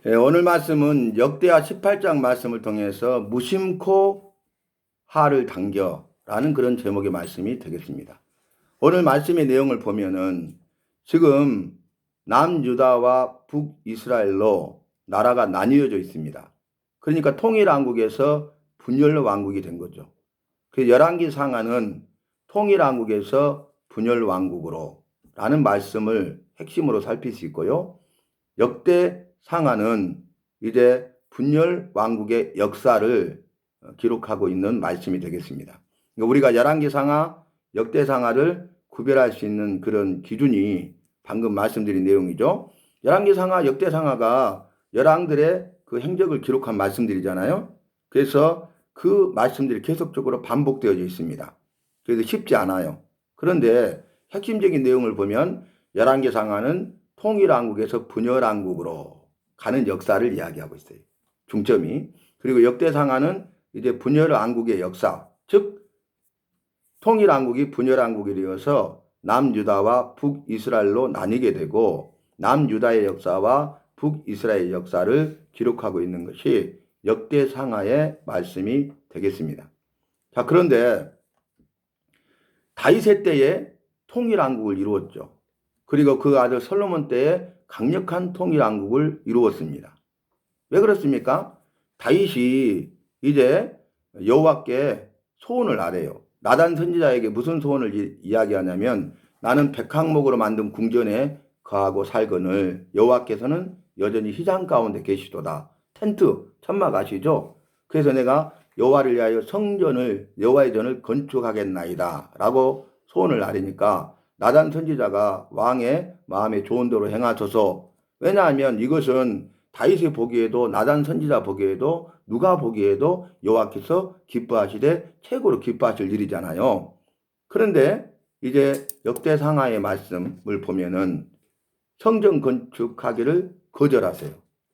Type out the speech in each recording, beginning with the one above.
오늘 말씀은 역대하 18장 말씀을 통해서 무심코 하를 당겨라는 그런 제목의 말씀이 되겠습니다. 오늘 말씀의 내용을 보면은 지금 남유다와 북이스라엘로 나라가 나뉘어져 있습니다. 그러니까 통일왕국에서 분열왕국이 된 거죠. 그 열왕기 상하는 통일왕국에서 분열왕국으로 라는 말씀을 핵심으로 살필 수 있고요. 역대 상하는 이제 분열 왕국의 역사를 기록하고 있는 말씀이 되겠습니다. 그러니까 우리가 열왕기 상하, 역대 상하를 구별할 수 있는 그런 기준이 방금 말씀드린 내용이죠. 열왕기 상하, 역대 상하가 열왕들의 그 행적을 기록한 말씀들이잖아요. 그래서 그 말씀들이 계속적으로 반복되어져 있습니다. 그래서 쉽지 않아요. 그런데 핵심적인 내용을 보면 열왕기 상하는 통일왕국에서 분열왕국으로 가는 역사를 이야기하고 있어요. 중점이. 그리고 역대상하는 이제 분열왕국의 역사, 즉 통일왕국이 분열왕국이 되어서 남유다와 북이스라엘로 나뉘게 되고 남유다의 역사와 북이스라엘의 역사를 기록하고 있는 것이 역대상하의 말씀이 되겠습니다. 자, 그런데 다윗의 때에 통일왕국을 이루었죠. 그리고 그 아들 솔로몬 때에 강력한 통일왕국을 이루었습니다. 왜 그렇습니까? 다윗이 이제 여호와께 소원을 아래요. 나단 선지자에게 무슨 소원을 이야기하냐면 나는 백항목으로 만든 궁전에 거하고 살거늘 여호와께서는 여전히 휘장 가운데 계시도다. 텐트, 천막 아시죠? 그래서 내가 여호와를 위하여 성전을 여호와의 전을 건축하겠나이다 라고 소원을 아뢰니까 나단 선지자가 왕의 마음에 좋은 대로 행하소서. 왜냐하면 이것은 다윗이 보기에도 나단 선지자 보기에도 누가 보기에도 여호와께서 기뻐하시되 최고로 기뻐하실 일이잖아요. 그런데 이제 역대상하의 말씀을 보면은 성전 건축하기를 거절하세요.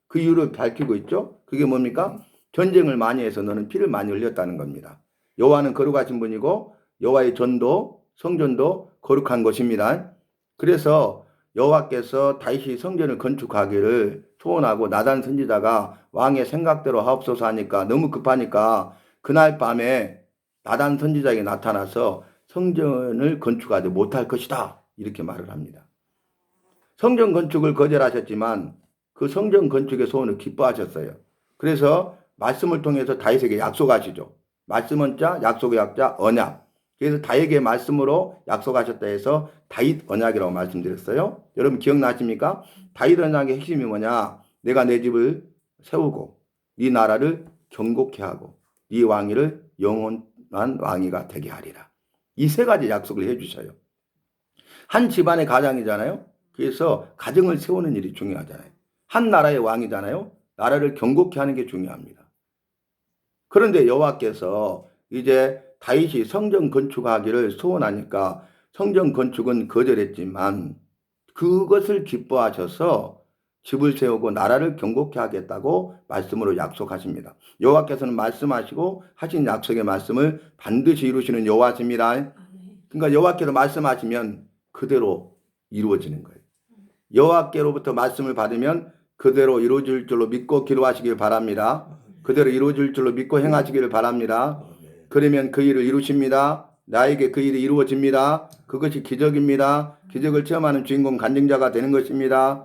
그 이유를 밝히고 있죠. 그게 뭡니까? 전쟁을 많이 해서 너는 피를 많이 흘렸다는 겁니다. 여호와는 거룩하신 분이고 여호와의 전도 성전도 거룩한 것입니다. 그래서 여호와께서 다윗이 성전을 건축하기를 소원하고 나단 선지자가 왕의 생각대로 하옵소서 하니까 너무 급하니까 그날 밤에 나단 선지자에게 나타나서 성전을 건축하지 못할 것이다 이렇게 말을 합니다. 성전 건축을 거절하셨지만 그 성전 건축의 소원을 기뻐하셨어요. 그래서 말씀을 통해서 다윗에게 약속하시죠. 말씀은 자, 약속의 약자, 언약. 그래서 다윗에게 말씀으로 약속하셨다 해서 다윗 언약이라고 말씀드렸어요. 여러분 기억나십니까? 다윗 언약의 핵심이 뭐냐? 내가 내 집을 세우고 네 나라를 견고케 하고 네 왕위를 영원한 왕위가 되게 하리라. 이 세 가지 약속을 해주셔요. 한 집안의 가장이잖아요. 그래서 가정을 세우는 일이 중요하잖아요. 한 나라의 왕이잖아요. 나라를 견고케 하는 게 중요합니다. 그런데 여호와께서 이제 다윗이 성전 건축하기를 소원하니까 성전 건축은 거절했지만 그것을 기뻐하셔서 집을 세우고 나라를 견고케 하겠다고 말씀으로 약속하십니다. 여호와께서는 말씀하시고 하신 약속의 말씀을 반드시 이루시는 여호와십니다. 그러니까 여호와께서 말씀하시면 그대로 이루어지는 거예요. 여호와께로부터 말씀을 받으면 그대로 이루어질 줄로 믿고 기도하시길 바랍니다. 그대로 이루어질 줄로 믿고 행하시기를 바랍니다. 그러면 그 일을 이루십니다. 나에게 그 일이 이루어집니다. 그것이 기적입니다. 기적을 체험하는 주인공 간증자가 되는 것입니다.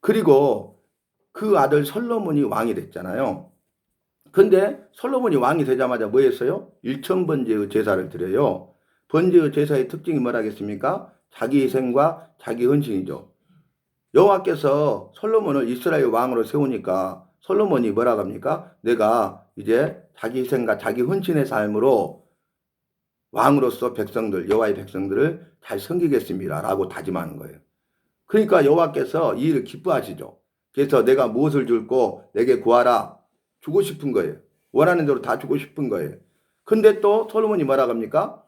그리고 그 아들 솔로몬이 왕이 됐잖아요. 근데 솔로몬이 왕이 되자마자 뭐 했어요? 1000번제의 제사를 드려요. 번제의 제사의 특징이 뭐라겠습니까? 자기 희생과 자기 헌신이죠. 여호와께서 솔로몬을 이스라엘 왕으로 세우니까 솔로몬이 뭐라고 합니까? 내가 이제 자기 희생과 자기 헌신의 삶으로 왕으로서 백성들, 여호와의 백성들을 잘 섬기겠습니다 라고 다짐하는 거예요. 그러니까 여호와께서 이 일을 기뻐하시죠. 그래서 내가 무엇을 줄고 내게 구하라. 주고 싶은 거예요. 원하는 대로 다 주고 싶은 거예요. 근데 또 솔로몬이 뭐라고 합니까?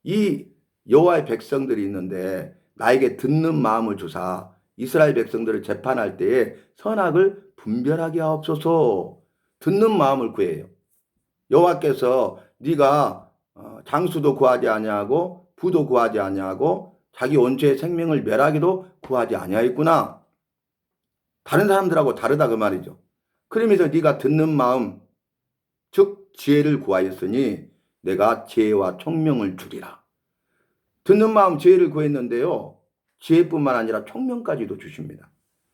이 여호와의 백성들이 있는데 나에게 듣는 마음을 주사 이스라엘 백성들을 재판할 때에 선악을 분별하게 하옵소서. 듣는 마음을 구해요. 여호와께서 네가 장수도 구하지 아니하고 부도 구하지 아니하고 자기 원수의 생명을 멸하기도 구하지 아니하였구나. 다른 사람들하고 다르다 그 말이죠. 그러면서 네가 듣는 마음 즉 지혜를 구하였으니 내가 지혜와 총명을 주리라. 듣는 마음 지혜를 구했는데요. 지혜뿐만 아니라 총명까지도 주십니다.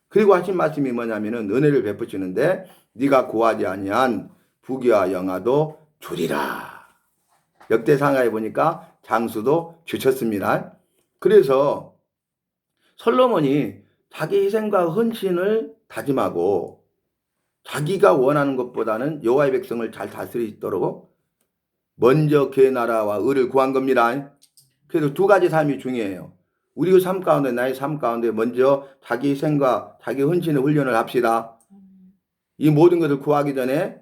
그리고 하신 말씀이 뭐냐면은 은혜를 베푸시는데 네가 구하지 아니한 부귀와 영화도 주리라. 역대상하에 보니까 장수도 주셨습니다. 그래서 솔로몬이 자기 희생과 헌신을 다짐하고 자기가 원하는 것보다는 여호와의 백성을 잘 다스리도록 먼저 그의 나라와 의를 구한 겁니다. 그래서 두 가지 삶이 중요해요. 우리 삶 가운데, 나의 삶 가운데 먼저 자기 희생과 자기 헌신의 훈련을 합시다. 이 모든 것을 구하기 전에,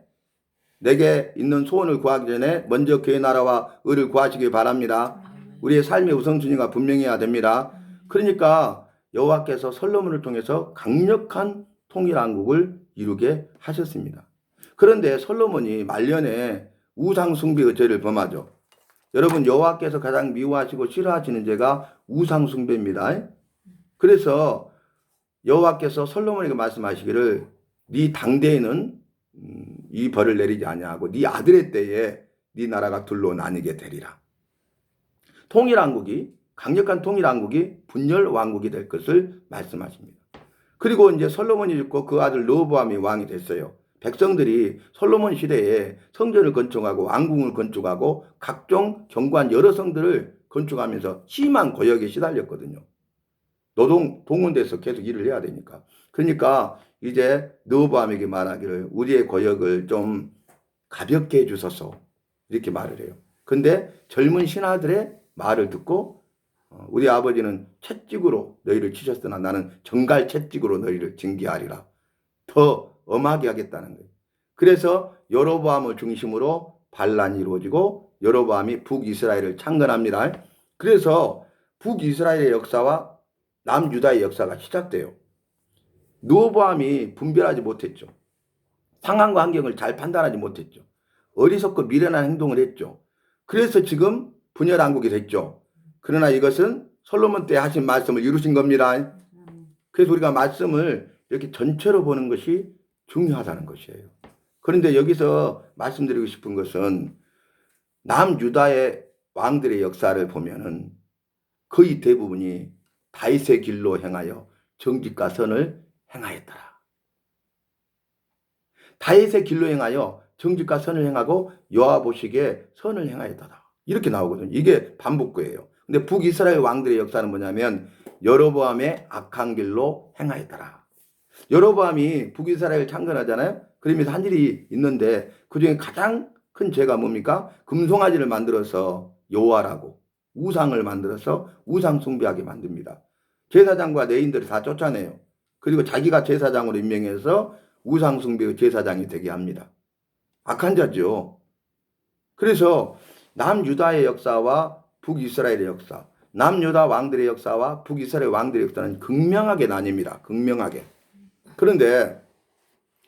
내게 있는 소원을 구하기 전에 먼저 그의 나라와 의를 구하시기 바랍니다. 우리의 삶의 우선순위가 분명해야 됩니다. 그러니까 여호와께서 솔로몬을 통해서 강력한 통일왕국을 이루게 하셨습니다. 그런데 솔로몬이 말년에 우상 숭배의 죄를 범하죠. 여러분, 여호와께서 가장 미워하시고 싫어하시는 죄가 우상 숭배입니다. 그래서 여호와께서 솔로몬에게 말씀하시기를 네 당대에는 이 벌을 내리지 아니하고 네 아들의 때에 네 나라가 둘로 나뉘게 되리라. 통일왕국이, 강력한 통일왕국이 분열왕국이 될 것을 말씀하십니다. 그리고 이제 솔로몬이 죽고 그 아들 르호보암이 왕이 됐어요. 백성들이 솔로몬 시대에 성전을 건축하고 왕궁을 건축하고 각종 견고한 여러 성들을 건축하면서 심한 고역에 시달렸거든요. 동원돼서 계속 일을 해야 되니까. 그러니까 이제 르호보암에게 말하기를 우리의 고역을 좀 가볍게 해주소서 이렇게 말을 해요. 근데 젊은 신하들의 말을 듣고 우리 아버지는 채찍으로 너희를 치셨으나 나는 정갈 채찍으로 너희를 징계하리라. 더 엄하게 하겠다는 거예요. 그래서 여로보암을 중심으로 반란이 이루어지고 여로보암이 북이스라엘을 창건합니다. 그래서 북이스라엘의 역사와 남유다의 역사가 시작돼요. 르호보암이 분별하지 못했죠. 상황과 환경을 잘 판단하지 못했죠. 어리석고 미련한 행동을 했죠. 그래서 지금 분열왕국이 됐죠. 그러나 이것은 솔로몬 때 하신 말씀을 이루신 겁니다. 그래서 우리가 말씀을 이렇게 전체로 보는 것이 중요하다는 것이에요. 그런데 여기서 말씀드리고 싶은 것은 남유다의 왕들의 역사를 보면은 거의 대부분이 다윗의 길로 행하여 정직과 선을 행하였더라. 다윗의 길로 행하여 정직과 선을 행하고 여호와 보시기에 선을 행하였더라. 이렇게 나오거든요. 이게 반복구예요. 근데 북이스라엘 왕들의 역사는 뭐냐면 여로보암의 악한 길로 행하였더라. 여로보암이 북이스라엘 창건하잖아요. 그러면서 한 일이 있는데 그중에 가장 큰 죄가 뭡니까? 금송아지를 만들어서 여호와라고 우상을 만들어서 우상 숭배하게 만듭니다. 제사장과 레위인들을 다 쫓아내요. 그리고 자기가 제사장으로 임명해서 우상 숭배의 제사장이 되게 합니다. 악한 자죠. 그래서 남유다의 역사와 북이스라엘의 역사, 남유다 왕들의 역사와 북이스라엘 왕들의 역사는 극명하게 나뉩니다. 극명하게. 그런데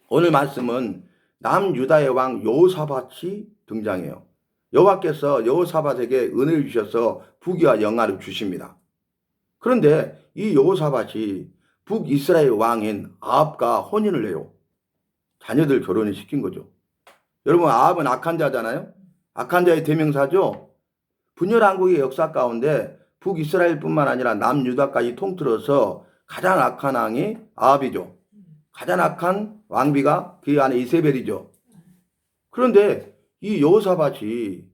오늘 말씀은 남유다의 왕 여호사밧이 등장해요. 여호와께서 여호사밧에게 은혜를 주셔서 부귀와 영화를 주십니다. 그런데 이 여호사밧이 북이스라엘 왕인 아합과 혼인을 해요. 자녀들 결혼을 시킨 거죠. 여러분, 아합은 악한 자잖아요. 악한 자의 대명사죠. 분열왕국의 역사 가운데 북이스라엘뿐만 아니라 남유다까지 통틀어서 가장 악한 왕이 아합이죠. 가장 악한 왕비가 그 안에 이세벨이죠. 그런데 이 여호사밧이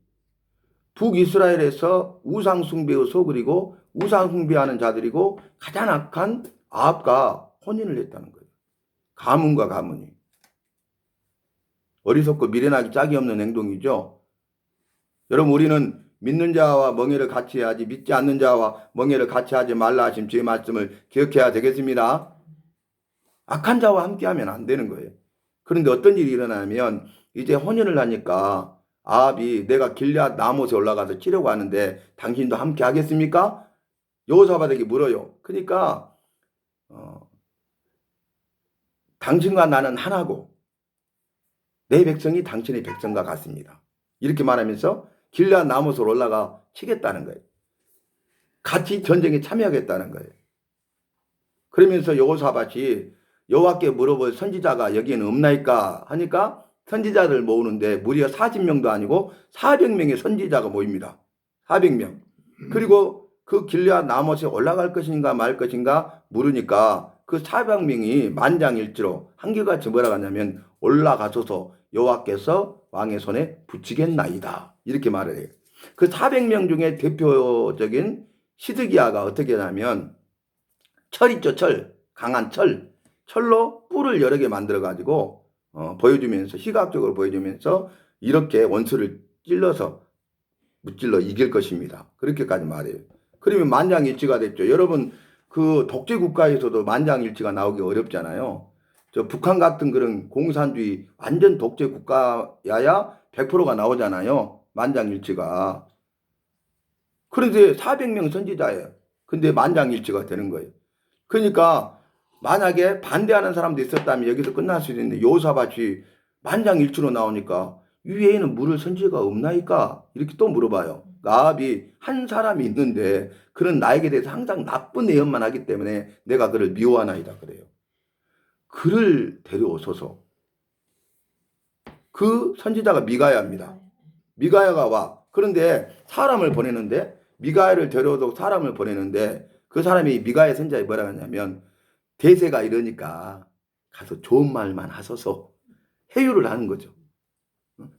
북이스라엘에서 우상숭배의 소굴이고 우상숭배하는 자들이고 가장 악한 아합과 혼인을 했다는 거예요. 가문과 가문이. 어리석고 미련하기 짝이 없는 행동이죠. 여러분, 우리는 믿는 자와 멍에를 같이 해야지 믿지 않는 자와 멍에를 같이 하지 말라 하신 주의 말씀을 기억해야 되겠습니다. 악한 자와 함께하면 안 되는 거예요. 그런데 어떤 일이 일어나면 이제 혼인을 하니까 아합이 내가 길앗 나못에 올라가서 치려고 하는데 당신도 함께 하겠습니까? 여호사밧에게 물어요. 그러니까 당신과 나는 하나고 내 백성이 당신의 백성과 같습니다. 이렇게 말하면서 길앗 나못에 올라가 치겠다는 거예요. 같이 전쟁에 참여하겠다는 거예요. 그러면서 여호사밧이 여호와께 물어볼 선지자가 여기에는 없나이까 하니까 선지자들 모으는데 무려 40명도 아니고 400명의 선지자가 모입니다. 400명. 그리고 그 길르앗 라못에 올라갈 것인가 말 것인가 물으니까 그 400명이 만장일치로 한결같이 뭐라고 하냐면 올라가소서 여호와께서 왕의 손에 붙이겠나이다. 이렇게 말을 해요. 그 400명 중에 대표적인 시드기야가 어떻게 하냐면 철 있죠, 철. 강한 철. 철로 뿔을 여러 개 만들어 가지고 보여주면서 시각적으로 보여주면서 이렇게 원수를 찔러서 무찔러 이길 것입니다. 그렇게까지 말해요. 그러면 만장일치가 됐죠. 여러분 그 독재 국가에서도 만장일치가 나오기 어렵잖아요. 저 북한 같은 그런 공산주의 완전 독재 국가야야 100%가 나오잖아요. 만장일치가. 그런데 400명 선지자예요. 근데 만장일치가 되는 거예요. 그러니까 만약에 반대하는 사람도 있었다면 여기서 끝날 수 있는데 여호사밧이 만장일치로 나오니까 위에는 물을 선지자가 없나이까? 이렇게 또 물어봐요. 아합이 한 사람이 있는데 그런 나에게 대해서 항상 나쁜 예언만 하기 때문에 내가 그를 미워하나이다 그래요. 그를 데려오소서. 그 선지자가 미가야입니다. 미가야가 와. 그런데 사람을 보내는데 미가야를 데려오도록 사람을 보내는데 그 사람이 미가야 선지자에 뭐라고 하냐면 대세가 이러니까 가서 좋은 말만 하소서 해유를 하는 거죠.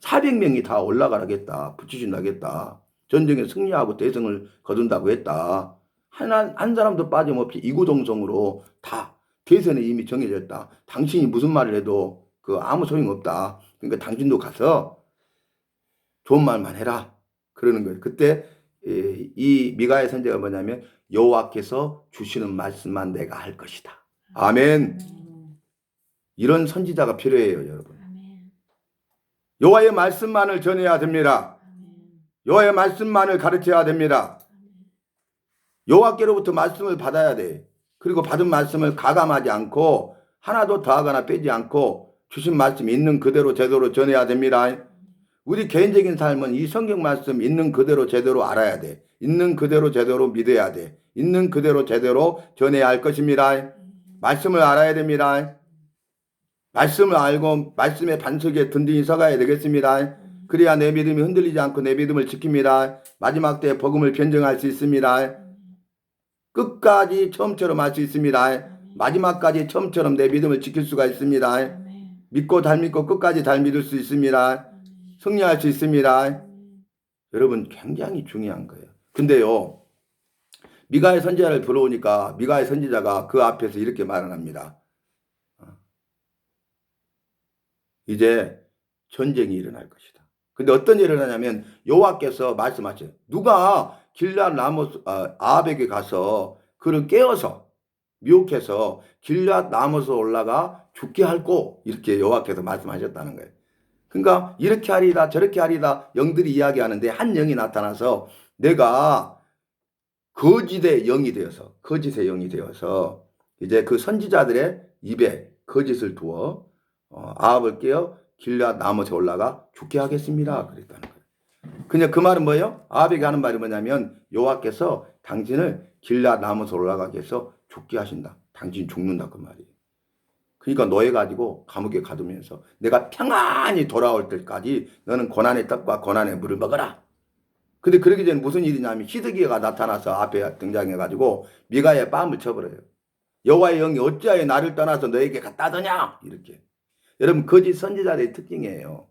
400명이 다 올라가라겠다. 붙이신다겠다. 전쟁에 승리하고 대승을 거둔다고 했다. 한 사람도 빠짐없이 이구동성으로 다 대선에 이미 정해졌다. 당신이 무슨 말을 해도 그 아무 소용없다. 그러니까 당신도 가서 좋은 말만 해라. 그러는 거예요. 그때 이 미가의 선지자가 뭐냐면 여호와께서 주시는 말씀만 내가 할 것이다. 아멘. 이런 선지자가 필요해요, 여러분. 여호와의 말씀만을 전해야 됩니다. 여호와의 말씀만을 가르쳐야 됩니다. 여호와께로부터 말씀을 받아야 돼. 그리고 받은 말씀을 가감하지 않고 하나도 더하거나 빼지 않고 주신 말씀 있는 그대로 제대로 전해야 됩니다. 우리 개인적인 삶은 이 성경 말씀 있는 그대로 제대로 알아야 돼. 있는 그대로 제대로 믿어야 돼. 있는 그대로 제대로 전해야 할 것입니다. 말씀을 알아야 됩니다. 말씀을 알고 말씀의 반석에 든든히 서가야 되겠습니다. 그래야 내 믿음이 흔들리지 않고 내 믿음을 지킵니다. 마지막 때 복음을 변증할 수 있습니다. 끝까지 처음처럼 할 수 있습니다. 마지막까지 처음처럼 내 믿음을 지킬 수가 있습니다. 믿고 잘 믿고 끝까지 잘 믿을 수 있습니다. 승리할 수 있습니다. 여러분 굉장히 중요한 거예요. 근데요, 미가의 선지자를 불러오니까 미가의 선지자가 그 앞에서 이렇게 말을 합니다. 이제 전쟁이 일어날 것이다. 근데 어떤 일을 하냐면 여호와께서 말씀하셔요. 누가 길르앗 라못 아합에게 가서 그를 깨워서 미혹해서 길르앗 라못으로 올라가 죽게 할꼬 이렇게 여호와께서 말씀하셨다는 거예요. 그러니까 이렇게 하리다 저렇게 하리다 영들이 이야기하는데 한 영이 나타나서 내가 거짓의 영이 되어서 이제 그 선지자들의 입에 거짓을 두어 아합을 깨어 길르앗 라못에 올라가 죽게 하겠습니다. 그랬다는 거예요. 그냥 그 말은 뭐예요? 아합에게 하는 말이 뭐냐면 여호와께서 당신을 길르앗 라못에 올라가게 해서 죽게 하신다. 당신 죽는다 그 말이에요. 그러니까 너해 가지고 감옥에 가두면서 내가 평안히 돌아올 때까지 너는 고난의 떡과 고난의 물을 먹어라. 근데 그러기 전에 무슨 일이냐면 시드기야가 나타나서 앞에 등장해 가지고 미가의 뺨을 쳐버려요. 여호와의 영이 어찌하여 나를 떠나서 너에게 갔다더냐 이렇게. 여러분 거짓 선지자들의 특징이에요.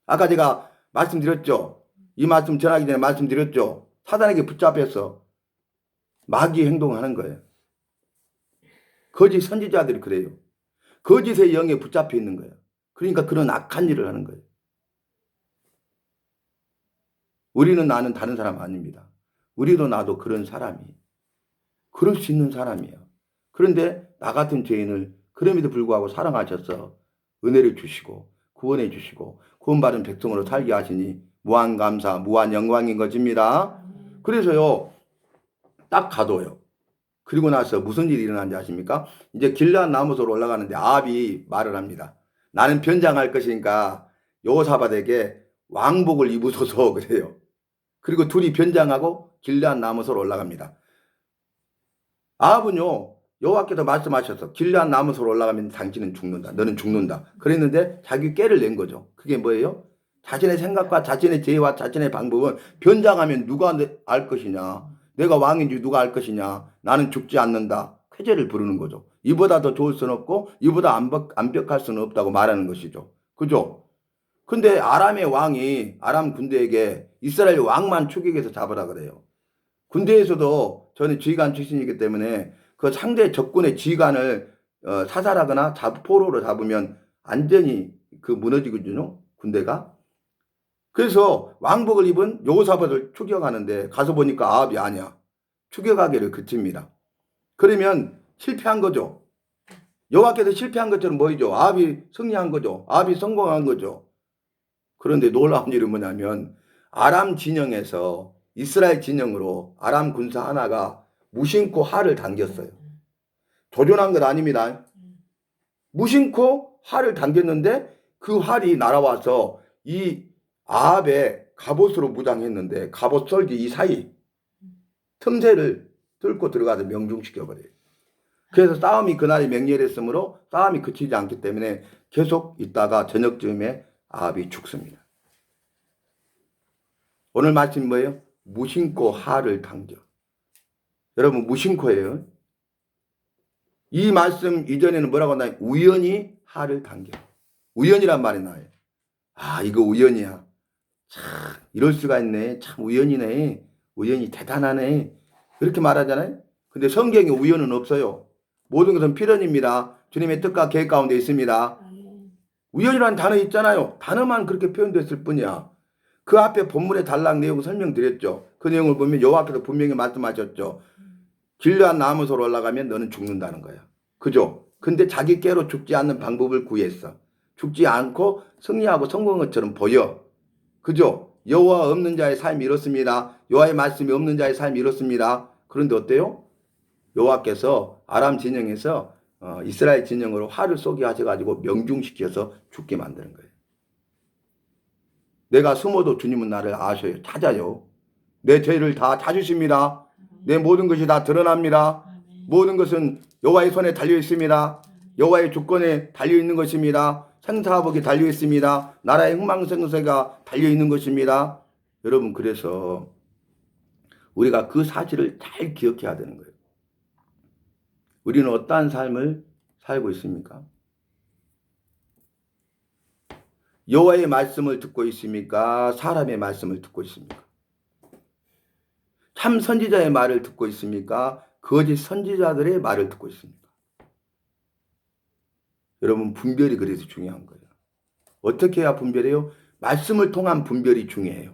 아까 제가 말씀드렸죠. 이 말씀 전하기 전에 말씀드렸죠. 사단에게 붙잡혀서 마귀 행동하는 거예요. 거짓 선지자들이 그래요. 거짓의 영에 붙잡혀 있는 거예요. 그러니까 그런 악한 일을 하는 거예요. 우리는 나는 다른 사람 아닙니다. 우리도 나도 그런 사람이. 그럴 수 있는 사람이에요. 그런데 나 같은 죄인을 그럼에도 불구하고 사랑하셔서 은혜를 주시고 구원해 주시고 구원받은 백성으로 살게 하시니 무한 감사 무한 영광인 것입니다. 그래서요 딱 가도요. 그리고 나서 무슨 일이 일어난지 아십니까? 이제 길르앗 라못으로 올라가는데 아합이 말을 합니다. 나는 변장할 것이니까 여호사밧에게 왕복을 입으소서 그래요. 그리고 둘이 변장하고 길르앗 라못으로 올라갑니다. 아합은요 여호와께서 말씀하셔서 길르앗 나무소로 올라가면 당신은 죽는다. 너는 죽는다. 그랬는데 자기 꾀를 낸 거죠. 그게 뭐예요? 자신의 생각과 자신의 지혜와 자신의 방법은 변장하면 누가 알 것이냐. 내가 왕인지 누가 알 것이냐. 나는 죽지 않는다. 쾌재를 부르는 거죠. 이보다 더 좋을 수는 없고 이보다 완벽할 수는 없다고 말하는 것이죠. 그죠? 근데 아람의 왕이 아람 군대에게 이스라엘 왕만 추격해서 잡으라 그래요. 군대에서도 저는 지휘관 출신이기 때문에 그 상대 적군의 지휘관을 사살하거나 포로로 잡으면 완전히 무너지거든요. 군대가. 그래서 왕복을 입은 여호사밧을 추격하는데 가서 보니까 아합이 아니야. 추격하기를 그칩니다. 그러면 실패한 거죠. 여호와께서 실패한 것처럼 보이죠. 아합이 승리한 거죠. 아합이 성공한 거죠. 그런데 놀라운 일은 뭐냐면 아람 진영에서 이스라엘 진영으로 아람 군사 하나가 무심코 활을 당겼어요. 조종한 것 아닙니다. 무심코 활을 당겼는데 그 활이 날아와서 이 아합의 갑옷으로 무장했는데 갑옷 설기 이 사이 틈새를 뚫고 들어가서 명중시켜버려요. 그래서 싸움이 그날이 맹렬했으므로 싸움이 그치지 않기 때문에 계속 있다가 저녁쯤에 아합이 죽습니다. 오늘 말씀이 뭐예요? 무심코 활을 당겨. 여러분 무심코예요. 이 말씀 이전에는 뭐라고 하나요? 우연히 활을 당겨. 우연이란 말이 나와요. 아 이거 우연이야. 참 이럴 수가 있네. 참 우연이네. 우연이 대단하네. 그렇게 말하잖아요. 근데 성경에 우연은 없어요. 모든 것은 필연입니다. 주님의 뜻과 계획 가운데 있습니다. 우연이라는 단어 있잖아요. 단어만 그렇게 표현됐을 뿐이야. 그 앞에 본문의 단락 내용을 설명드렸죠. 그 내용을 보면 여호와께서 분명히 말씀하셨죠. 길르앗 나무소로 올라가면 너는 죽는다는 거야. 그죠? 근데 자기 꾀로 죽지 않는 방법을 구했어. 죽지 않고 승리하고 성공한 것처럼 보여. 그죠? 여호와 없는 자의 삶이 이렇습니다. 여호와의 말씀이 없는 자의 삶이 이렇습니다. 그런데 어때요? 여호와께서 아람 진영에서 이스라엘 진영으로 활을 쏘게 하셔가지고 명중시켜서 죽게 만드는 거예요. 내가 숨어도 주님은 나를 아셔요. 찾아요. 내 죄를 다 찾으십니다. 내 모든 것이 다 드러납니다. 모든 것은 여호와의 손에 달려 있습니다. 여호와의 주권에 달려 있는 것입니다. 생사화복이 달려 있습니다. 나라의 흥망성쇠가 달려 있는 것입니다. 여러분 그래서 우리가 그 사실을 잘 기억해야 되는 거예요. 우리는 어떠한 삶을 살고 있습니까? 여호와의 말씀을 듣고 있습니까? 사람의 말씀을 듣고 있습니까? 참 선지자의 말을 듣고 있습니까? 거짓 선지자들의 말을 듣고 있습니까? 여러분 분별이 그래서 중요한 거예요. 어떻게 해야 분별해요? 말씀을 통한 분별이 중요해요.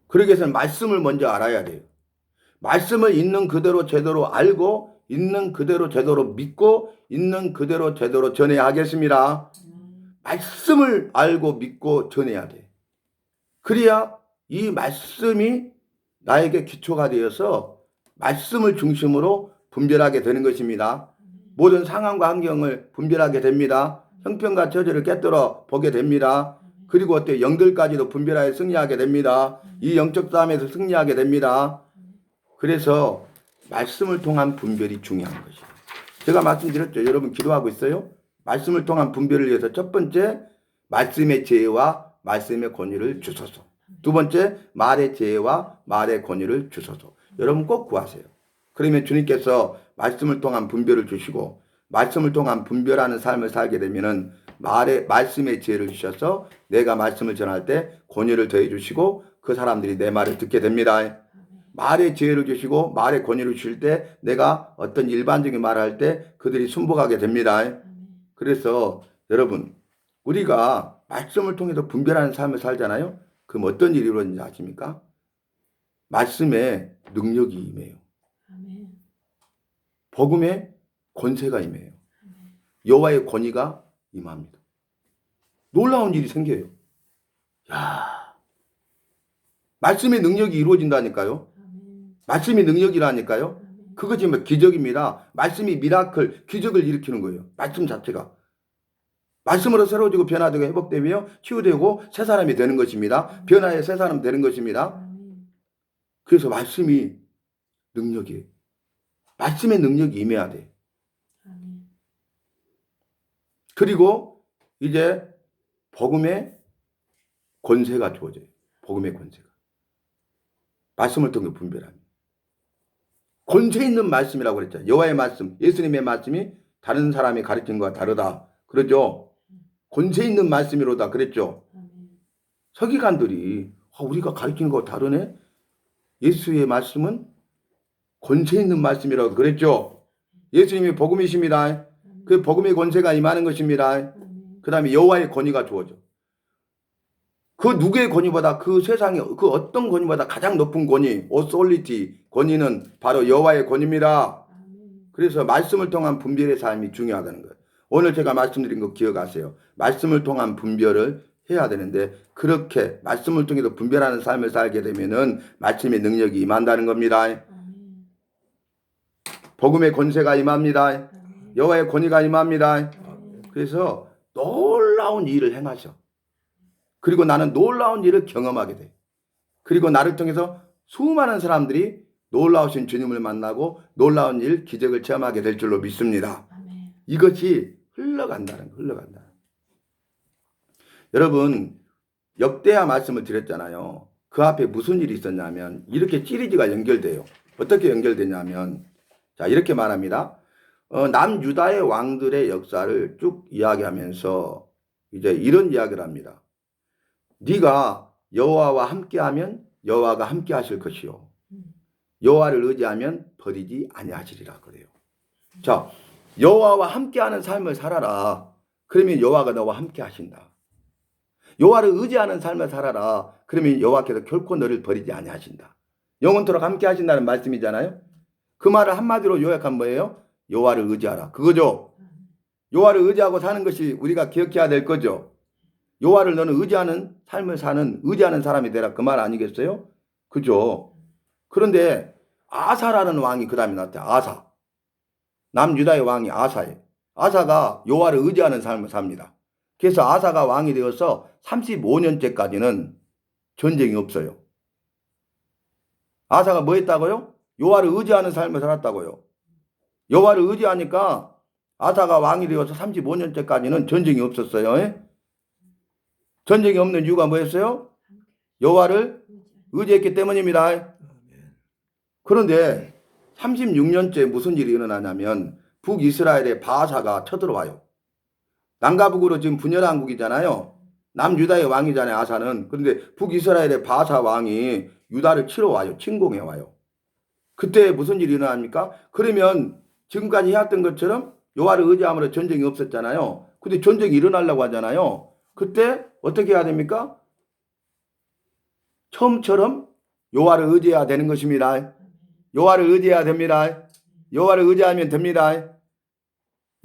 그러기 위해서는 말씀을 먼저 알아야 돼요. 말씀을 있는 그대로 제대로 알고 있는 그대로 제대로 믿고 있는 그대로 제대로 전해야 하겠습니다. 말씀을 알고 믿고 전해야 돼. 그래야 이 말씀이 나에게 기초가 되어서 말씀을 중심으로 분별하게 되는 것입니다. 모든 상황과 환경을 분별하게 됩니다. 형편과 처지를 깨뜨려 보게 됩니다. 그리고 어때 영들까지도 분별하여 승리하게 됩니다. 이 영적 싸움에서 승리하게 됩니다. 그래서 말씀을 통한 분별이 중요한 것이에요. 제가 말씀드렸죠. 여러분 기도하고 있어요? 말씀을 통한 분별을 위해서 첫 번째 말씀의 지혜와 말씀의 권위를 주소서. 두 번째 말의 지혜와 말의 권위를 주소서. 여러분 꼭 구하세요. 그러면 주님께서 말씀을 통한 분별을 주시고 말씀을 통한 분별하는 삶을 살게 되면은 말씀의 지혜를 주셔서 내가 말씀을 전할 때 권위를 더해 주시고 그 사람들이 내 말을 듣게 됩니다. 말의 지혜를 주시고 말의 권위를 주실 때 내가 어떤 일반적인 말을 할 때 그들이 순복하게 됩니다. 그래서 여러분 우리가 말씀을 통해서 분별하는 삶을 살잖아요. 그럼 어떤 일이 이루어지는지 아십니까? 말씀에 능력이 임해요. 복음에 권세가 임해요. 여호와의 권위가 임합니다. 놀라운 일이 생겨요. 야, 말씀의 능력이 이루어진다니까요. 말씀이 능력이라니까요. 그것이 기적입니다. 말씀이 미라클, 기적을 일으키는 거예요. 말씀 자체가. 말씀으로 새로워지고 변화되고 회복되며 치유되고 새 사람이 되는 것입니다. 변화해 새 사람 되는 것입니다. 그래서 말씀이 능력이에요. 말씀의 능력이 임해야 돼. 아멘. 그리고 이제 복음의 권세가 주어져요. 복음의 권세가. 말씀을 통해 분별하는. 권세 있는 말씀이라고 그랬죠. 여호와의 말씀, 예수님의 말씀이 다른 사람이 가르친 것과 다르다. 그러죠. 권세 있는 말씀이로다 그랬죠. 아멘. 서기관들이 우리가 가르치는 것과 다르네. 예수의 말씀은 권세 있는 말씀이라고 그랬죠. 예수님이 복음이십니다. 그 복음의 권세가 임하는 것입니다. 그 다음에 여호와의 권위가 주어져. 그 누구의 권위보다 그 세상에 그 어떤 권위보다 가장 높은 권위, 오솔리티 권위는 바로 여호와의 권위입니다. 그래서 말씀을 통한 분별의 삶이 중요하다는 거예요. 오늘 제가 말씀드린 거 기억하세요. 말씀을 통한 분별을 해야 되는데 그렇게 말씀을 통해서 분별하는 삶을 살게 되면은 말씀의 능력이 임한다는 겁니다. 복음의 권세가 임합니다. 여호와의 권위가 임합니다. 그래서 놀라운 일을 행하셔. 그리고 나는 놀라운 일을 경험하게 돼. 그리고 나를 통해서 수많은 사람들이 놀라우신 주님을 만나고 놀라운 일, 기적을 체험하게 될 줄로 믿습니다. 이것이 흘러간다는 거, 흘러간다. 여러분, 역대하 말씀을 드렸잖아요. 그 앞에 무슨 일이 있었냐면 이렇게 시리즈가 연결돼요. 어떻게 연결되냐면 자 이렇게 말합니다. 남유다의 왕들의 역사를 쭉 이야기하면서 이제 이런 이야기를 합니다. 네가 여호와와 함께하면 여호와가 함께하실 것이요 여호와를 의지하면 버리지 아니하시리라 그래요. 자, 여호와와 함께하는 삶을 살아라. 그러면 여호와가 너와 함께하신다. 여호와를 의지하는 삶을 살아라. 그러면 여호와께서 결코 너를 버리지 아니하신다. 영원토록 함께하신다는 말씀이잖아요. 그 말을 한마디로 요약하면 뭐예요? 여호와를 의지하라. 그거죠. 여호와를 의지하고 사는 것이 우리가 기억해야 될 거죠. 여호와를 너는 의지하는 삶을 사는 의지하는 사람이 되라. 그 말 아니겠어요? 그죠? 그런데 아사라는 왕이 그 다음에 나타나요. 아사. 남유다의 왕이 아사예요. 아사가 여호와를 의지하는 삶을 삽니다. 그래서 아사가 왕이 되어서 35년째까지는 전쟁이 없어요. 아사가 뭐 했다고요? 여호와를 의지하는 삶을 살았다고요. 여호와를 의지하니까 아사가 왕이 되어서 35년째까지는 전쟁이 없었어요. 전쟁이 없는 이유가 뭐였어요? 여호와를 의지했기 때문입니다. 그런데 36년째 무슨 일이 일어나냐면 북이스라엘의 바사가 쳐들어와요. 남과 북으로 지금 분열한 국이잖아요. 남유다의 왕이잖아요. 아사는. 그런데 북이스라엘의 바사 왕이 유다를 치러 와요. 침공해 와요. 그때 무슨 일이 일어납니까? 그러면 지금까지 해왔던 것처럼 여호와를 의지함으로 전쟁이 없었잖아요. 근데 전쟁이 일어나려고 하잖아요. 그때 어떻게 해야 됩니까? 처음처럼 여호와를 의지해야 되는 것입니다. 여호와를 의지해야 됩니다. 여호와를 의지하면 됩니다.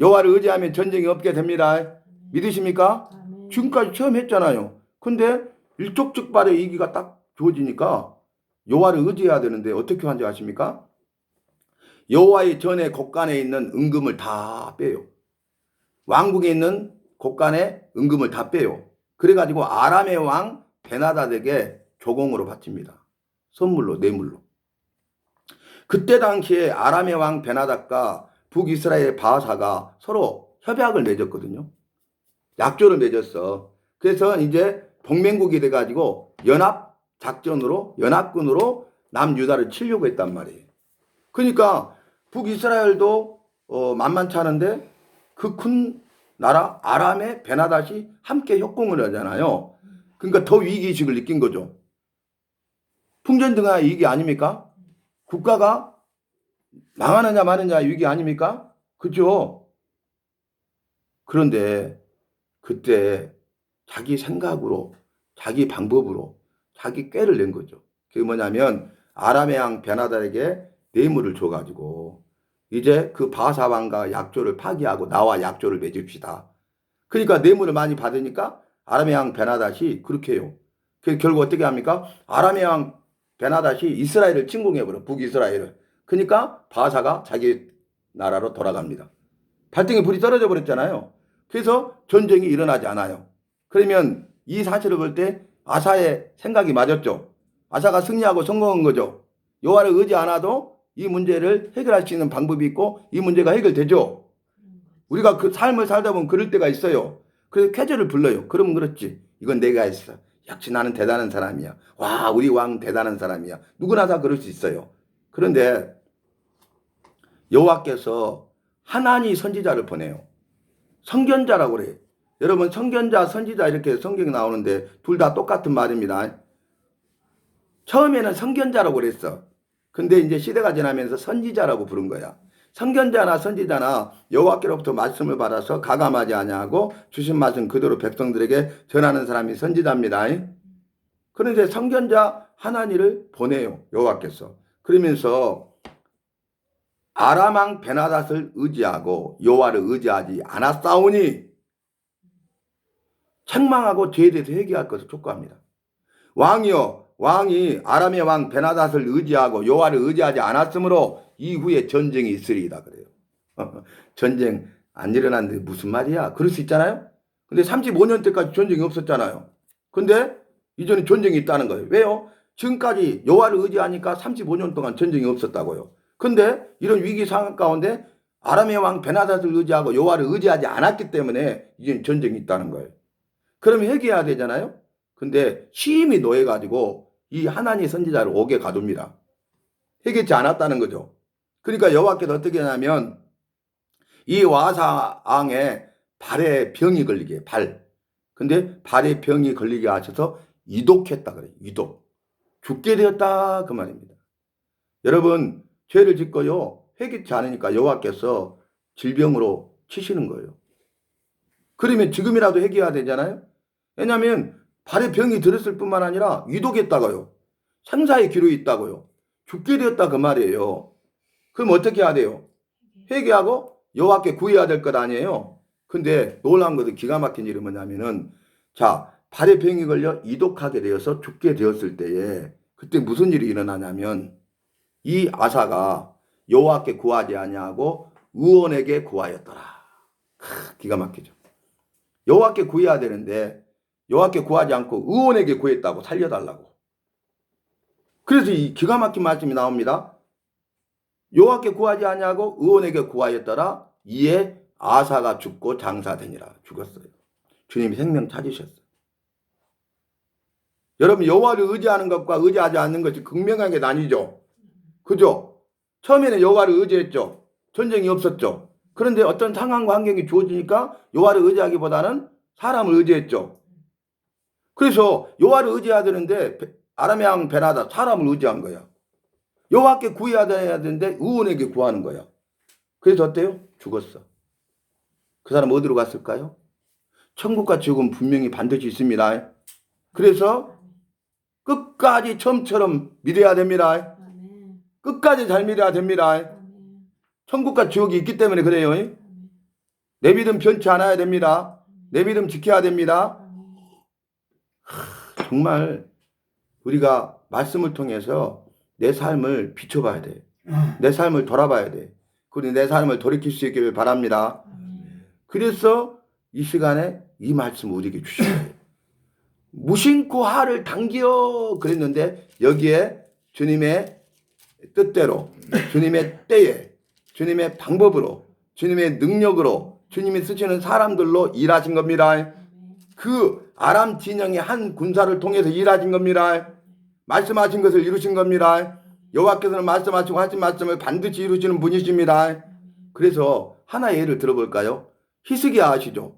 여호와를 의지하면 전쟁이 없게 됩니다. 믿으십니까? 지금까지 처음 했잖아요. 근데 일촉즉발의 이기가 딱 주어지니까 여호와를 의지해야 되는데 어떻게 하는지 아십니까? 여호와의 전에 곳간에 있는 은금을 다 빼요. 왕궁에 있는 곳간에 은금을 다 빼요. 그래가지고 아람의 왕 베나닷에게 조공으로 바칩니다. 선물로, 뇌물로. 그때 당시에 아람의 왕 베나닷과 북이스라엘 바사가 서로 협약을 맺었거든요. 약조를 맺었어. 그래서 이제 동맹국이 돼가지고 연합군으로 남유다를 치려고 했단 말이에요. 그러니까 북이스라엘도 만만치 않은데 그 큰 나라 아람의 베나닷이 함께 협공을 하잖아요. 그러니까 더 위기의식을 느낀 거죠. 풍전등화의 위기 아닙니까? 국가가 망하느냐 마느냐 위기 아닙니까? 그죠? 그런데 그때 자기 생각으로 자기 방법으로 자기 꾀를 낸 거죠. 그게 뭐냐면 아람의 왕 베나닷에게 뇌물을 줘가지고 이제 그 바사왕과 약조를 파기하고 나와 약조를 맺읍시다. 그러니까 뇌물을 많이 받으니까 아람의 왕 베나닷이 그렇게 해요. 그래서 결국 어떻게 합니까? 아람의 왕 베나닷이 이스라엘을 침공해버려. 북이스라엘을. 그러니까 바사가 자기 나라로 돌아갑니다. 발등에 불이 떨어져 버렸잖아요. 그래서 전쟁이 일어나지 않아요. 그러면 이 사실을 볼 때 아사의 생각이 맞았죠. 아사가 승리하고 성공한 거죠. 여호와를 의지 않아도 이 문제를 해결할 수 있는 방법이 있고 이 문제가 해결되죠. 우리가 그 삶을 살다 보면 그럴 때가 있어요. 그래서 쾌재를 불러요. 그러면 그렇지. 이건 내가 했어. 역시 나는 대단한 사람이야. 와, 우리 왕 대단한 사람이야. 누구나 다 그럴 수 있어요. 그런데 여호와께서 하나니 선지자를 보내요. 선견자라고 그래요. 여러분 선견자, 선지자 이렇게 성경에 나오는데 둘 다 똑같은 말입니다. 처음에는 선견자라고 그랬어. 근데 이제 시대가 지나면서 선지자라고 부른 거야. 선견자나 선지자나 여호와께로부터 말씀을 받아서 가감하지 아니하고 주신 말씀 그대로 백성들에게 전하는 사람이 선지자입니다. 그런데 선견자 하나니를 보내요. 여호와께서. 그러면서 아람 왕 베나닷을 의지하고 여호와를 의지하지 않았사오니 책망하고 죄에 대해서 회개할 것을 촉구합니다. 왕이 아람의 왕 베나닷을 의지하고 여호와를 의지하지 않았으므로 이후에 전쟁이 있으리이다 그래요. 전쟁 안 일어났는데 무슨 말이야? 그럴 수 있잖아요. 근데 35년 때까지 전쟁이 없었잖아요. 근데 이전에 전쟁이 있다는 거예요. 왜요? 지금까지 여호와를 의지하니까 35년 동안 전쟁이 없었다고요. 근데 이런 위기 상황 가운데 아람의 왕 베나닷을 의지하고 여호와를 의지하지 않았기 때문에 이제 전쟁이 있다는 거예요. 그러면 회개해야 되잖아요. 근데 시임이 노해가지고 이 하나님 선지자를 옥에 가둡니다. 회개치 않았다는 거죠. 그러니까 여호와께서 어떻게 하냐면 이 와사왕의 발에 병이 걸리게 근데 발에 병이 걸리게 하셔서 이독했다 그래요. 이독. 죽게 되었다 그 말입니다. 여러분 죄를 짓고요. 회개치 않으니까 여호와께서 질병으로 치시는 거예요. 그러면 지금이라도 회개해야 되잖아요. 왜냐하면 발에 병이 들었을 뿐만 아니라 위독했다고요. 생사의 기로에 있다고요. 죽게 되었다 그 말이에요. 그럼 어떻게 해야 돼요? 회개하고 여호와께 구해야 될 것 아니에요. 근데 놀라운 것은 기가 막힌 일이 뭐냐면은 자 발에 병이 걸려 이독하게 되어서 죽게 되었을 때에 그때 무슨 일이 일어나냐면 이 아사가 여호와께 구하지 아니하고 의원에게 구하였더라. 기가 막히죠. 여호와께 구해야 되는데 여호와께 구하지 않고 의원에게 구했다고 살려달라고. 그래서 이 기가 막힌 말씀이 나옵니다. 여호와께 구하지 아니하고 의원에게 구하였더라. 이에 아사가 죽고 장사되니라. 죽었어요. 주님이 생명 찾으셨어요. 여러분 여호와를 의지하는 것과 의지하지 않는 것이 극명하게 나뉘죠. 그죠? 처음에는 여호와를 의지했죠. 전쟁이 없었죠. 그런데 어떤 상황과 환경이 주어지니까 여호와를 의지하기보다는 사람을 의지했죠. 그래서 여호와를 의지해야 되는데 아람의 왕 베나닷 사람을 의지한 거야. 여호와께 구해야 되는데 의원에게 구하는 거야. 그래서 어때요? 죽었어. 그 사람 어디로 갔을까요? 천국과 지옥은 분명히 반드시 있습니다. 그래서 끝까지 처음처럼 믿어야 됩니다. 끝까지 잘 믿어야 됩니다. 천국과 지옥이 있기 때문에 그래요. 내 믿음 변치 않아야 됩니다. 내 믿음 지켜야 됩니다. 정말 우리가 말씀을 통해서 내 삶을 비춰봐야 돼. 내 삶을 돌아봐야 돼. 그리고 내 삶을 돌이킬 수 있기를 바랍니다. 그래서 이 시간에 이 말씀을 우리에게 주셔야 돼요. 무심코 하를 당기어 그랬는데 여기에 주님의 뜻대로 주님의 때에 주님의 방법으로 주님의 능력으로 주님이 쓰시는 사람들로 일하신 겁니다. 그 아람 진영의 한 군사를 통해서 일하신 겁니다. 말씀하신 것을 이루신 겁니다. 여호와께서는 말씀하시고 하신 말씀을 반드시 이루시는 분이십니다. 그래서 하나의 예를 들어볼까요? 히스기야 아시죠?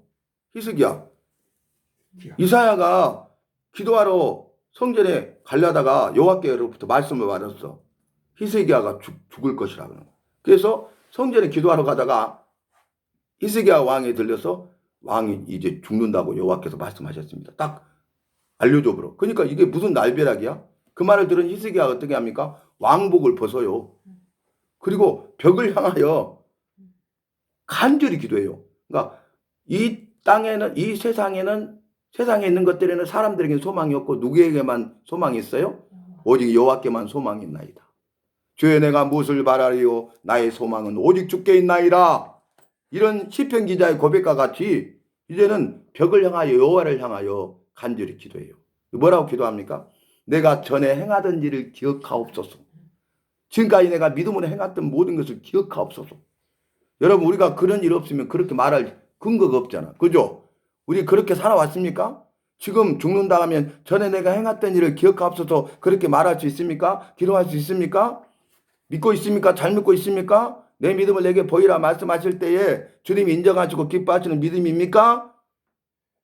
히스기야. 이사야가 기도하러 성전에 가려다가 여호와께로부터 말씀을 받았어. 히스기야가 죽을 것이라고. 그래서 성전에 기도하러 가다가 히스기야 왕이 들려서 왕이 이제 죽는다고 여호와께서 말씀하셨습니다. 딱 알려줘 버려. 그러니까 이게 무슨 날벼락이야? 그 말을 들은 히스기야가 어떻게 합니까? 왕복을 벗어요. 그리고 벽을 향하여 간절히 기도해요. 그러니까 이 땅에는 이 세상에 있는 것들에는 사람들에게 소망이 없고 누구에게만 소망이 있어요? 오직 여호와께만 소망이 있나이다. 주여 내가 무엇을 바라리요? 나의 소망은 오직 주께 있나이다. 이런 시편 기자의 고백과 같이 이제는 벽을 향하여 여호와를 향하여 간절히 기도해요. 뭐라고 기도합니까? 내가 전에 행하던 일을 기억하옵소서. 지금까지 내가 믿음으로 행했던 모든 것을 기억하옵소서. 여러분, 우리가 그런 일 없으면 그렇게 말할 근거가 없잖아. 그죠? 우리 그렇게 살아왔습니까? 지금 죽는다 하면 전에 내가 행했던 일을 기억하옵소서 그렇게 말할 수 있습니까? 기도할 수 있습니까? 믿고 있습니까? 잘 믿고 있습니까? 내 믿음을 내게 보이라 말씀하실 때에 주님이 인정하시고 기뻐하시는 믿음입니까?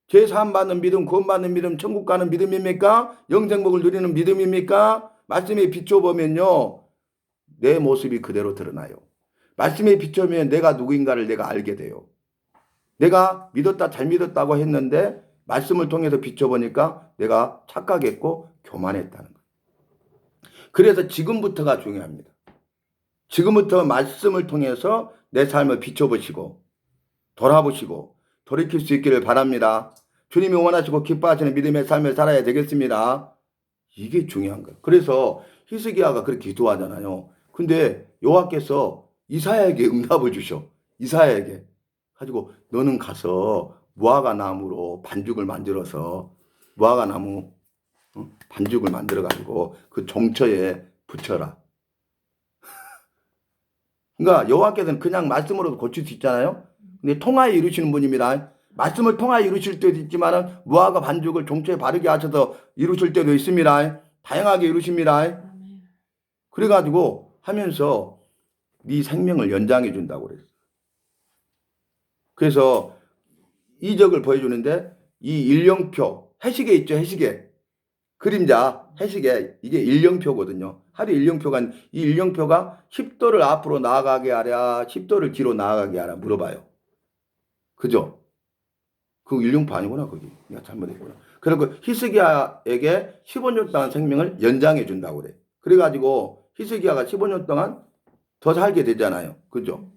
죄사함 받는 믿음, 구원받는 믿음, 천국 가는 믿음입니까? 영생복을 누리는 믿음입니까? 말씀에 비춰보면요, 내 모습이 그대로 드러나요. 말씀에 비춰보면 내가 누구인가를 내가 알게 돼요. 내가 믿었다, 잘 믿었다고 했는데 말씀을 통해서 비춰보니까 내가 착각했고 교만했다는 거예요. 그래서 지금부터가 중요합니다. 지금부터 말씀을 통해서 내 삶을 비춰보시고 돌아보시고 돌이킬 수 있기를 바랍니다. 주님이 원하시고 기뻐하시는 믿음의 삶을 살아야 되겠습니다. 이게 중요한 거예요. 그래서 히스기야가 그렇게 기도하잖아요. 근데 여호와께서 이사야에게 응답을 주셔. 이사야에게 가지고 너는 가서 무화과 나무로 반죽을 만들어서 무화과 나무 반죽을 만들어 가지고 그 종처에 붙여라. 그러니까 여호와께서는 그냥 말씀으로도 고칠 수 있잖아요. 근데 통하여 이루시는 분입니다. 말씀을 통하여 이루실 때도 있지만 무화과 반죽을 종처에 바르게 하셔서 이루실 때도 있습니다. 다양하게 이루십니다. 그래가지고 하면서 네 생명을 연장해 준다고 그랬어요. 그래서 이적을 보여주는데 이 일령표, 해시계 있죠, 해시계. 그림자, 해시계, 이게 일령표거든요. 하루 일령표가, 이 일령표가 10도를 앞으로 나아가게 하랴, 10도를 뒤로 나아가게 하랴 물어봐요. 그죠? 그 일령표 아니구나, 거기. 내가 잘못했구나. 그리고 히스기야에게 15년 동안 생명을 연장해 준다고 그래. 그래가지고 히스기야가 15년 동안 더 살게 되잖아요. 그죠?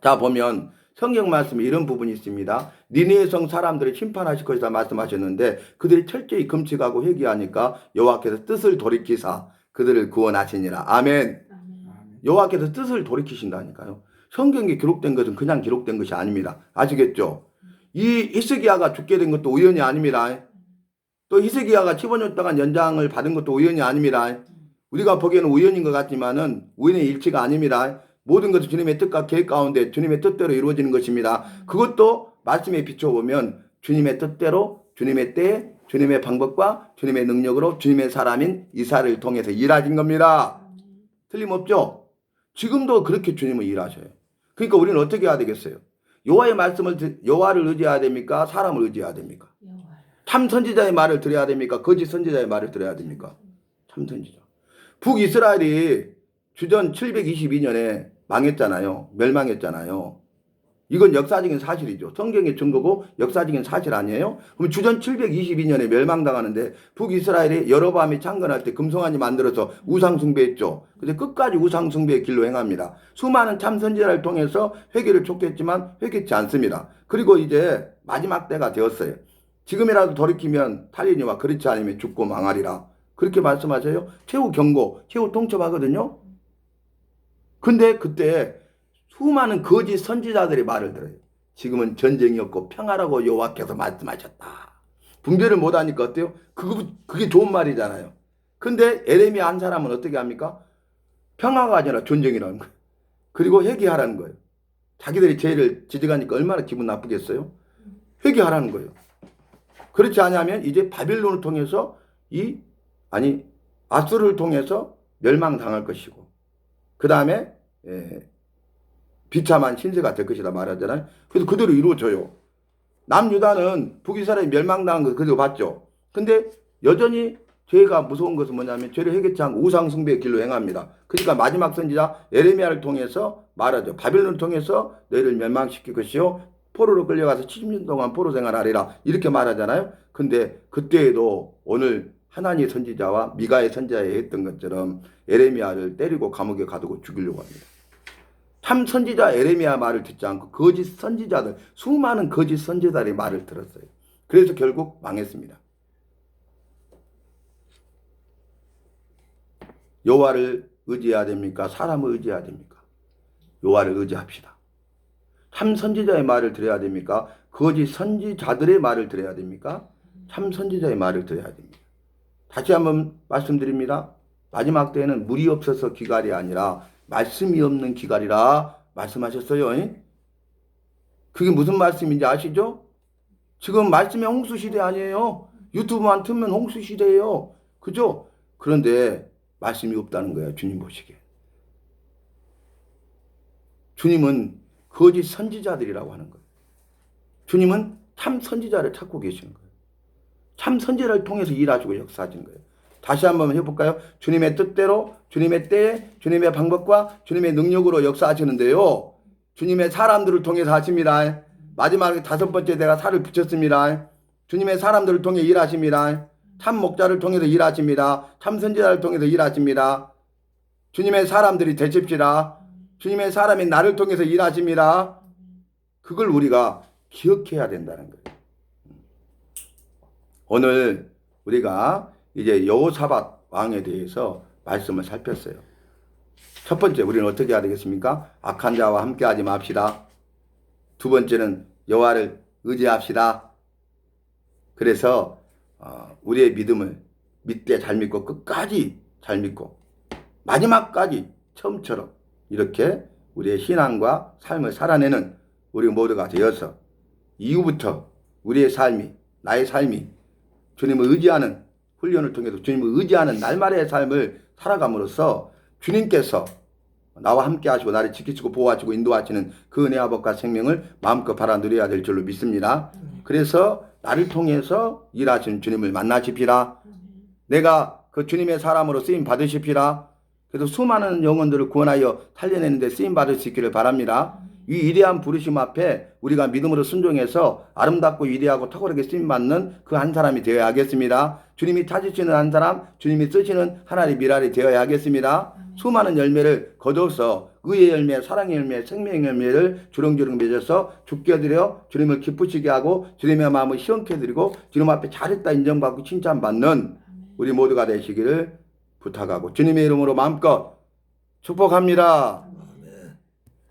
자, 보면 성경 말씀에 이런 부분이 있습니다. 니느웨 성 사람들을 심판하실 것이다 말씀하셨는데 그들이 철저히 금식하고 회개하니까 여호와께서 뜻을 돌이키사 그들을 구원하시니라. 아멘. 여호와께서 뜻을 돌이키신다니까요. 성경에 기록된 것은 그냥 기록된 것이 아닙니다. 아시겠죠? 이 히스기야가 죽게 된 것도 우연이 아닙니다. 또 히스기야가 15년 동안 연장을 받은 것도 우연이 아닙니다. 우리가 보기에는 우연인 것 같지만은 우연의 일치가 아닙니다. 모든 것은 주님의 뜻과 계획 가운데 주님의 뜻대로 이루어지는 것입니다. 그것도 말씀에 비춰보면 주님의 뜻대로 주님의 때에 주님의 방법과 주님의 능력으로 주님의 사람인 이사를 통해서 일하신 겁니다. 틀림없죠? 지금도 그렇게 주님은 일하셔요. 그러니까 우리는 어떻게 해야 되겠어요? 여호와의 말씀을 여호와를 의지해야 됩니까? 사람을 의지해야 됩니까? 참 선지자의 말을 들어야 됩니까? 거짓 선지자의 말을 들어야 됩니까? 참 선지자. 북이스라엘이 주전 722년에 망했잖아요. 멸망했잖아요. 이건 역사적인 사실이죠. 성경의 증거고 역사적인 사실 아니에요? 그럼 주전 722년에 멸망당하는데 북이스라엘이 여로보암이 창건할 때 금송아지 만들어서 우상숭배했죠. 근데 끝까지 우상숭배의 길로 행합니다. 수많은 참선지자를 통해서 회개를 촉구했지만 회개치 않습니다. 그리고 이제 마지막 때가 되었어요. 지금이라도 돌이키면 탈리니와 그렇지 않으면 죽고 망하리라. 그렇게 말씀하세요. 최후 경고, 최후 통첩하거든요. 근데 그때 수많은 거짓 선지자들의 말을 들어요. 지금은 전쟁이 없고 평화라고 여호와께서 말씀하셨다. 분별을 못하니까 어때요? 그게 좋은 말이잖아요. 근데 에레미야 한 사람은 어떻게 합니까? 평화가 아니라 전쟁이라는 거예요. 그리고 회개하라는 거예요. 자기들이 죄를 지적하니까 얼마나 기분 나쁘겠어요? 회개하라는 거예요. 그렇지 않으면 이제 바빌론을 통해서 아수르를 통해서 멸망당할 것이고 그 다음에 비참한 신세가 될 것이다 말하잖아요. 그래서 그대로 이루어져요. 남유다는 북이스라엘이 멸망당한 거 그대로 봤죠. 근데 여전히 죄가 무서운 것은 뭐냐면 죄를 회개치 않고 우상숭배의 길로 행합니다. 그러니까 마지막 선지자 에레미야를 통해서 말하죠. 바빌론을 통해서 너희를 멸망시킬 것이요 포로로 끌려가서 70년 동안 포로 생활하리라 이렇게 말하잖아요. 근데 그때에도 오늘 하나니 선지자와 미가의 선지자에 했던 것처럼 에레미야를 때리고 감옥에 가두고 죽이려고 합니다. 참 선지자 에레미야 말을 듣지 않고 거짓 선지자들, 수많은 거짓 선지자들의 말을 들었어요. 그래서 결국 망했습니다. 여호와를 의지해야 됩니까? 사람을 의지해야 됩니까? 여호와를 의지합시다. 참 선지자의 말을 들어야 됩니까? 거짓 선지자들의 말을 들어야 됩니까? 참 선지자의 말을 들어야 됩니다. 다시 한번 말씀드립니다. 마지막 때에는 물이 없어서 기갈이 아니라 말씀이 없는 기갈이라 말씀하셨어요. 그게 무슨 말씀인지 아시죠? 지금 말씀의 홍수 시대 아니에요. 유튜브만 틀면 홍수 시대예요. 그죠? 그런데 말씀이 없다는 거예요. 주님 보시기에. 주님은 거짓 선지자들이라고 하는 거예요. 주님은 참 선지자를 찾고 계시는 거예요. 참 선지자를 통해서 일하시고 역사하시는 거예요. 다시 한번 해볼까요? 주님의 뜻대로, 주님의 때에, 주님의 방법과 주님의 능력으로 역사하시는데요. 주님의 사람들을 통해서 하십니다. 마지막에 5번째 내가 살을 붙였습니다. 주님의 사람들을 통해 일하십니다. 참 목자를 통해서 일하십니다. 참 선지자를 통해서 일하십니다. 주님의 사람들이 되십시다. 주님의 사람이 나를 통해서 일하십니다. 그걸 우리가 기억해야 된다는 거예요. 오늘 우리가 이제 여호사밧 왕에 대해서 말씀을 살폈어요. 첫 번째, 우리는 어떻게 해야 되겠습니까? 악한 자와 함께 하지 맙시다. 두 번째는 여호와를 의지합시다. 그래서 우리의 믿음을 믿되 잘 믿고 끝까지 잘 믿고 마지막까지 처음처럼 이렇게 우리의 신앙과 삶을 살아내는 우리 모두가 되어서 이후부터 우리의 삶이, 나의 삶이 주님을 의지하는 훈련을 통해서 주님을 의지하는 날마다의 삶을 살아감으로써 주님께서 나와 함께 하시고 나를 지키시고 보호하시고 인도하시는 그 은혜와 복과 생명을 마음껏 바라 누려야 될 줄로 믿습니다. 그래서 나를 통해서 일하시는 주님을 만나십시다. 내가 그 주님의 사람으로 쓰임 받으십시다. 그래서 수많은 영혼들을 구원하여 살려내는데 쓰임 받을 수 있기를 바랍니다. 이 위대한 부르심 앞에 우리가 믿음으로 순종해서 아름답고 위대하고 탁월하게 쓰임받는 그 한 사람이 되어야 하겠습니다. 주님이 찾으시는 한 사람, 주님이 쓰시는 하나님의 미랄이 되어야 하겠습니다. 수많은 열매를 거둬서 의의 열매, 사랑의 열매, 생명의 열매를 주렁주렁 맺어서 죽게 드려 주님을 기쁘시게 하고 주님의 마음을 시원케 드리고 주님 앞에 잘했다 인정받고 칭찬받는 우리 모두가 되시기를 부탁하고 주님의 이름으로 마음껏 축복합니다.